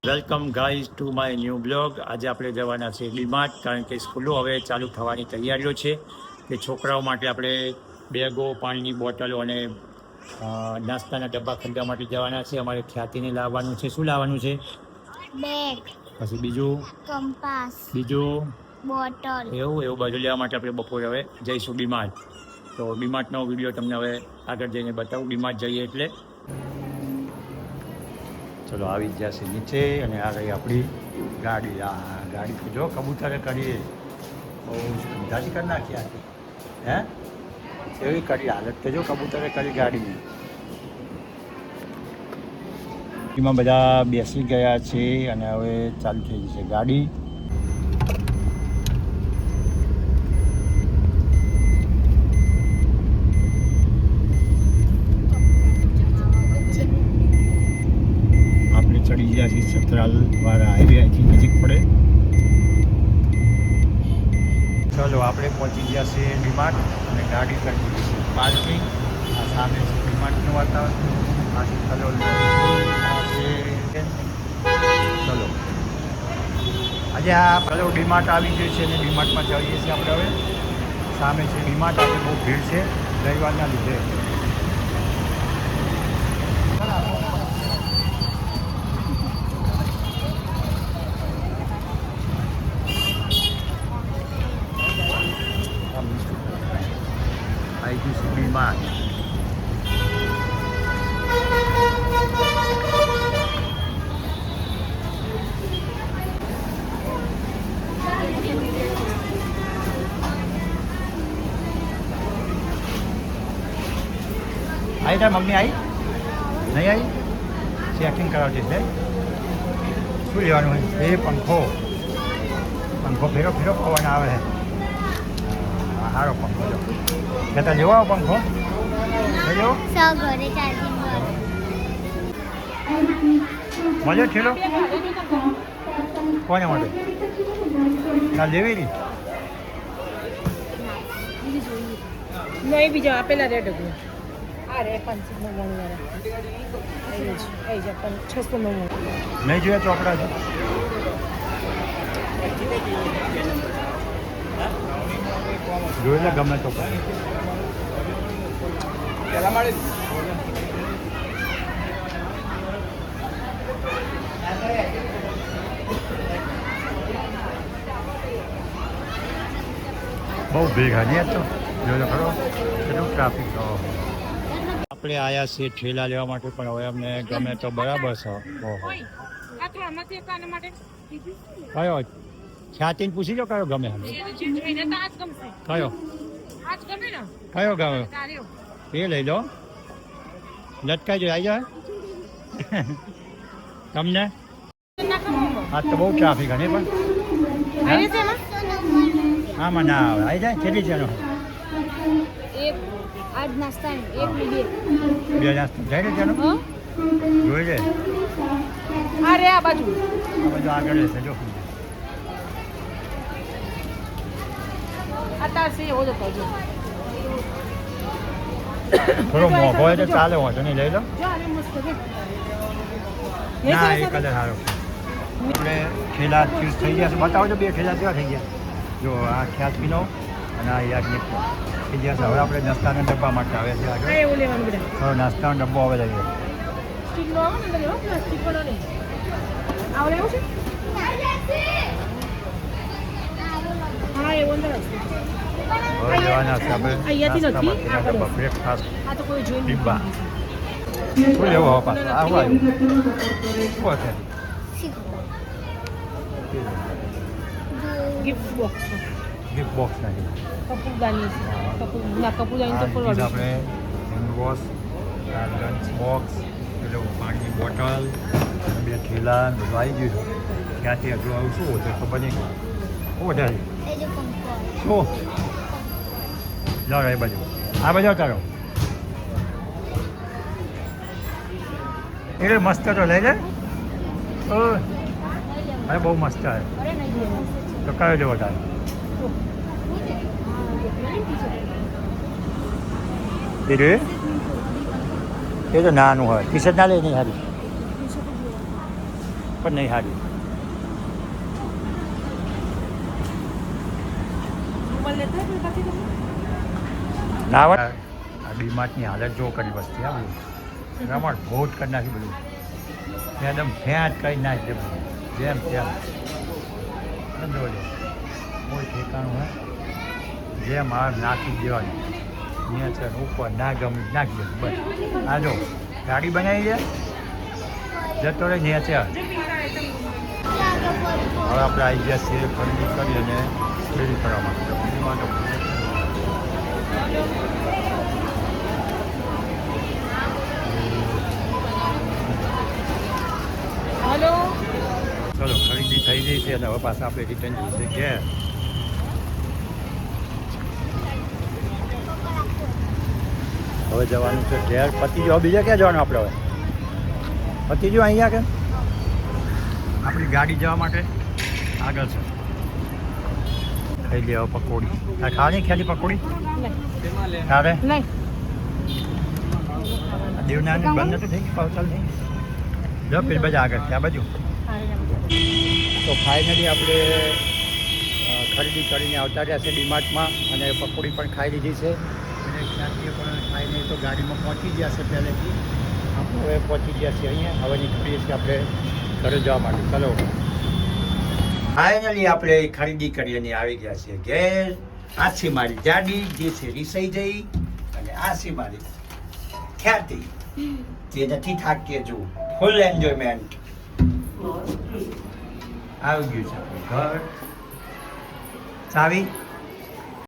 Welcome guys to my new blog. આજે આપણે જવાના છે ડીમાર્ટ, કારણ કે સ્કૂલો હવે ચાલુ થવાની તૈયારીઓ છે. કે છોકરાઓ માટે આપણે બેગો, પાણીની બોટલો અને નાસ્તાના ડબ્બા ખરીદવા માટે જવાના છે. અમારે ખ્યાતિને લાવવાનું છે. શું લાવવાનું છે? બેગ, પછી બીજું કંપાસ, બીજું બોટલ, એવું બધું લેવા માટે આપણે બપોરે હવે જઈશું ડીમાર્ટ. તો ડીમાર્ટનો વિડીયો તમને હવે આગળ જઈને બતાવું. ડીમાર્ટ જઈએ એટલે ચલો આવી જ જશે નીચે. અને આ રહી આપણી ગાડી. આ ગાડી જો કબૂતરે કરીએ બહુ ધંધાથી કરી નાખી. હે એવી કરી હાલત તો જો કબૂતરે કરી ગાડીની. એમાં બધા બેસી ગયા છે અને હવે ચાલુ થઈ જશે ગાડી. ચડી ગયા છે સતરાલ વાળા હાઈવે, અહીંથી નજીક પડે. ચલો આપણે પહોંચી ગયા છે ડીમાર્ટ અને ગાડી કરી દીધી છે પાર્કિંગ. આ સામે છે ડીમાર્ટનું વાતાવરણ. આ ચલો આજે આ પેલો ડીમાર્ટ આવી ગયું છે અને ડીમાર્ટમાં જઈએ છીએ આપણે હવે. સામે છે ડીમાર્ટ. આજે બહુ ભીડ છે રવિવારના લીધે. ડીમાર્ટ આવી તાર મમ્મી આવી નહીં આવી? ચેકિંગ કરાવતી છે. શું લેવાનું હોય? એ પંખો ફેરો પવન આવે છે. સારો પંખો જો કહેતા લેવો આવો પંખો લેવો મજો ઠેલો કોને માટે ના લેવી રહી નહીં બીજા આપેલા રેડ હતું. આ રે 599 પણ 699 નહીં જોયા ચોપડા છે. જોઈ લે ગમે તો બહુ ભેગા નહીં તો જોઈ લો ખરો કેટલું ટ્રાફિક. આપણે આવ્યા છીએ ઠેલા લેવા માટે, પણ હવે અમને ગમે તો બરાબર છે. કયો ખ્યાતિને પૂછી લો કયો ગમે. કયો ગમે એ લઈ લો. લટકાઈ જો આવી જાય તમને. આજ તો બહુ ટ્રાફિક હશે પણ આમાં ના આવે. આવી જાય કેટલી છે? આજ નાસ્તા બે નાસ્તા જાય ને તેનો જોઈ લે. આ બાજુ આગળ છે જો. થોડો મોંઘો હોય તો ચાલે, વાંધો નહીં લઈ લો. ના એ કલર સારો. આપણે ઠેલા ચૂઝ થઈ ગયા છે. બતાવો તો બે ઠેલા કેવા થઈ ગયા. જો આ ખ્યાતિનો અને આ યાજ્ઞિક થઈ ગયા છે. હવે આપણે નાસ્તાના ડબ્બા માટે આવે છે આગળ. હવે નાસ્તાનો ડબ્બો આવે છે. લેવાના છે આપણે બ્રેકફાસ્ટ ડિબ્બા. શું લેવો હવે પાછું આવું આવ્યું શું છે? ગિફ્ટ બોક્સ નથી. આપણે હેન્ડ વોશ, લંચ બોક્સ, પેલું પાણીની બોટલ, બે ઠેલા બધું આવી ગયું છે. ત્યાંથી હજુ આવું શું છે ખબર નહીં. શું વધારે શું જાઓ એ બાજુ. આ બાજુ તારો એટલે મસ્ત તો લઈ લે. અરે બહુ મસ્ત આવે તો કયો જેવો તારે? એ તો નાનું હોય. ટી શર્ટ ના લે નહીં સારી. પણ નહીં સારી. ના હોય આ ડીમાર્ટની હાલત જો કરી વસ્તી આ બધું રમણ ભોટ કરી નાખી બધું એકદમ ફેંટ કરી નાખી બધું જેમ તેમ સમજો છો કોઈ ઠેકાણું હોય જેમ આ નાખી દેવાની ત્યાં છે ઉપર ના ગમે નાખી દે બસ આ જો ગાડી બનાવી દે જતો રહે ત્યાં છે હવે આપણે આવી ગયા છીએ ખરીદી કરી અને ખરીદી કરવા માટે ખરીદીમાં તો હલો ચલો ખરીદી થઈ ગઈ છે અને હવે પાછા આપણે રિટર્ન જઈએ ઘેર. હવે જવાનું છે ઘેર. પતિ જો બીજા ક્યાં જવાનું આપણે હવે? પતિ જો અહીંયા કે આપણી ગાડી જવા માટે આગળ છે. ખાઈ લે હવે પકોડી. તારે ખાવાની ખેલી પકોડી તારે નહીં દેવનારાયણ બંધ નથી થઈ ગઈ પાવતલ નહીં જો પેલી બાજુ આગળ ત્યાં બાજુ. તો ફાઇનલી આપણે ખરીદી કરીને આવતા રહ્યા છે ડીમાર્ટમાં અને પકોડી પણ ખાઈ લીધી છે અને ત્યાંથી પણ ખાઈને તો ગાડીમાં પહોંચી ગયા છે પહેલેથી. આપણે હવે પહોંચી ગયા છીએ અહીંયા. હવે નીકળીએ છીએ આપણે ઘરે જવા માટે. ચલો ફાઇનલી આપણે ખરીદી કરીને આવી ગયા છીએ ઘેર. આ છે મારી ગાડી જે છે રીસાઈ જઈ અને આ છે મારી ખ્યાતિ જે નથી થાકતી હજુ. ફૂલ એન્જોયમેન્ટ આવી ગયું છે આપણું ઘર. ચાવી